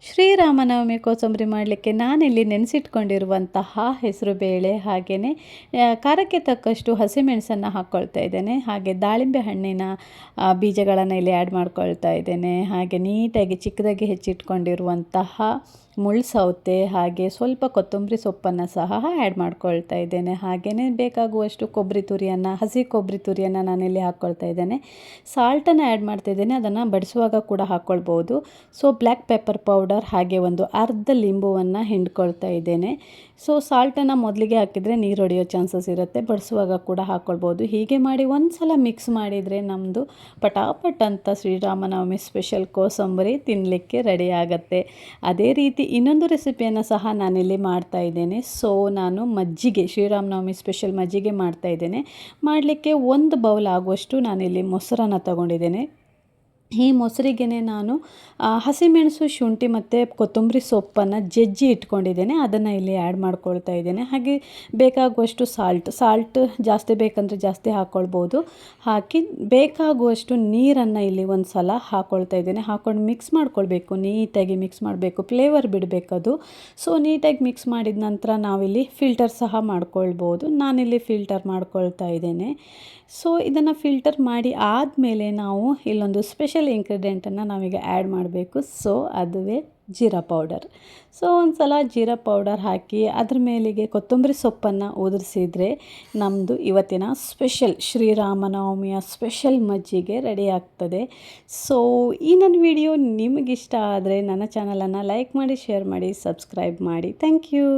ಶ್ರೀರಾಮನವಮಿ ಕೋಸಂಬರಿ ಮಾಡಲಿಕ್ಕೆ ನಾನಿಲ್ಲಿ ನೆನೆಸಿಟ್ಕೊಂಡಿರುವಂತಹ ಹೆಸರುಬೇಳೆ ಹಾಗೆಯೇ ಖಾರಕ್ಕೆ ತಕ್ಕಷ್ಟು ಹಸಿಮೆಣಸನ್ನು ಹಾಕ್ಕೊಳ್ತಾ ಇದ್ದೇನೆ. ಹಾಗೆ ದಾಳಿಂಬೆ ಹಣ್ಣಿನ ಬೀಜಗಳನ್ನು ಇಲ್ಲಿ ಆ್ಯಡ್ ಮಾಡ್ಕೊಳ್ತಾ ಇದ್ದೇನೆ. ಹಾಗೆ ನೀಟಾಗಿ ಚಿಕ್ಕದಾಗಿ ಹೆಚ್ಚಿಟ್ಕೊಂಡಿರುವಂತಹ ಮುಳ್ಳು ಸೌತೆ ಹಾಗೆ ಸ್ವಲ್ಪ ಕೊತ್ತಂಬರಿ ಸೊಪ್ಪನ್ನು ಸಹ ಆ್ಯಡ್ ಮಾಡ್ಕೊಳ್ತಾ ಇದ್ದೇನೆ. ಹಾಗೆಯೇ ಬೇಕಾಗುವಷ್ಟು ಕೊಬ್ಬರಿ ತುರಿಯನ್ನು ಹಸಿ ಕೊಬ್ಬರಿ ತುರಿಯನ್ನು ನಾನಿಲ್ಲಿ ಹಾಕ್ಕೊಳ್ತಾ ಇದ್ದೇನೆ. ಸಾಲ್ಟನ್ನು ಆ್ಯಡ್ ಮಾಡ್ತಾ ಇದ್ದೇನೆ, ಅದನ್ನು ಬಡಿಸುವಾಗ ಕೂಡ ಹಾಕ್ಕೊಳ್ಬೋದು. ಸೊ ಬ್ಲ್ಯಾಕ್ ಪೆಪ್ಪರ್ ಪೌಡರ್ ಹಾಗೆ ಒಂದು ಅರ್ಧ ಲಿಂಬುವನ್ನು ಹಿಂಡ್ಕೊಳ್ತಾ ಇದ್ದೇನೆ. ಸೊ ಸಾಲ್ಟನ್ನು ಮೊದಲಿಗೆ ಹಾಕಿದರೆ ನೀರು ಹೊಡೆಯೋ ಚಾನ್ಸಸ್ ಇರುತ್ತೆ, ಬಡಿಸುವಾಗ ಕೂಡ ಹಾಕ್ಕೊಳ್ಬೋದು. ಹೀಗೆ ಮಾಡಿ ಒಂದು ಸಲ ಮಿಕ್ಸ್ ಮಾಡಿದರೆ ನಮ್ಮದು ಪಟಾಪಟ್ ಅಂತ ಶ್ರೀರಾಮನವಮಿ ಸ್ಪೆಷಲ್ ಕೋಸಂಬರಿ ತಿನ್ನಲಿಕ್ಕೆ ರೆಡಿ ಆಗುತ್ತೆ. ಅದೇ ರೀತಿ ಇನ್ನೊಂದು ರೆಸಿಪಿಯನ್ನು ಸಹ ನಾನಿಲ್ಲಿ ಮಾಡ್ತಾ ಇದ್ದೇನೆ. ಸೊ ನಾನು ಮಜ್ಜಿಗೆ ಶ್ರೀರಾಮನವಮಿ ಸ್ಪೆಷಲ್ ಮಜ್ಜಿಗೆ ಮಾಡ್ತಾ ಇದ್ದೇನೆ. ಮಾಡಲಿಕ್ಕೆ 1 ಬೌಲ್ ಆಗುವಷ್ಟು ನಾನಿಲ್ಲಿ ಮೊಸರನ್ನು ತಗೊಂಡಿದ್ದೇನೆ. ಈ ಮೊಸರಿಗೆ ನಾನು ಹಸಿಮೆಣಸು ಶುಂಠಿ ಮತ್ತು ಕೊತ್ತಂಬರಿ ಸೊಪ್ಪನ್ನು ಜಜ್ಜಿ ಇಟ್ಕೊಂಡಿದ್ದೇನೆ, ಅದನ್ನು ಇಲ್ಲಿ ಆ್ಯಡ್ ಮಾಡ್ಕೊಳ್ತಾ ಇದ್ದೇನೆ. ಹಾಗೆ ಬೇಕಾಗುವಷ್ಟು ಸಾಲ್ಟ್ ಜಾಸ್ತಿ ಬೇಕಂದರೆ ಜಾಸ್ತಿ ಹಾಕ್ಕೊಳ್ಬೋದು. ಹಾಕಿ ಬೇಕಾಗುವಷ್ಟು ನೀರನ್ನು ಇಲ್ಲಿ ಒಂದು ಸಲ ಹಾಕ್ಕೊಳ್ತಾ ಇದ್ದೇನೆ. ಹಾಕ್ಕೊಂಡು ಮಿಕ್ಸ್ ಮಾಡ್ಕೊಳ್ಬೇಕು, ನೀಟಾಗಿ ಮಿಕ್ಸ್ ಮಾಡಬೇಕು, ಫ್ಲೇವರ್ ಬಿಡಬೇಕದು. ಸೊ ನೀಟಾಗಿ ಮಿಕ್ಸ್ ಮಾಡಿದ ನಂತರ ನಾವಿಲ್ಲಿ ಫಿಲ್ಟರ್ ಸಹ ಮಾಡ್ಕೊಳ್ಬೋದು. ನಾನಿಲ್ಲಿ ಫಿಲ್ಟರ್ ಮಾಡ್ಕೊಳ್ತಾ ಇದ್ದೇನೆ. ಸೊ ಇದನ್ನು ಫಿಲ್ಟರ್ ಮಾಡಿ ಆದಮೇಲೆ ನಾವು ಇಲ್ಲೊಂದು ಸ್ಪೆಷಲ್ ಇಂಗ್ರೀಡಿಯೆಂಟನ್ನು ನಾವೀಗ ಆ್ಯಡ್ ಮಾಡಬೇಕು. ಸೊ ಅದುವೇ ಜೀರಾ ಪೌಡರ್. ಸೊ ಒಂದು ಸಲ ಜೀರಾ ಪೌಡರ್ ಹಾಕಿ ಅದ್ರ ಮೇಲಿಗೆ ಕೊತ್ತಂಬರಿ ಸೊಪ್ಪನ್ನು ಉದುರಿಸಿದರೆ ನಮ್ಮದು ಇವತ್ತಿನ ಸ್ಪೆಷಲ್ ಶ್ರೀರಾಮನವಮಿಯ ಸ್ಪೆಷಲ್ ಮಜ್ಜಿಗೆ ರೆಡಿ ಆಗ್ತದೆ. ಸೊ ಈ ನನ್ನ ವಿಡಿಯೋ ನಿಮಗಿಷ್ಟ ಆದರೆ ನನ್ನ ಚಾನಲನ್ನು ಲೈಕ್ ಮಾಡಿ, ಶೇರ್ ಮಾಡಿ, ಸಬ್ಸ್ಕ್ರೈಬ್ ಮಾಡಿ. Thank you.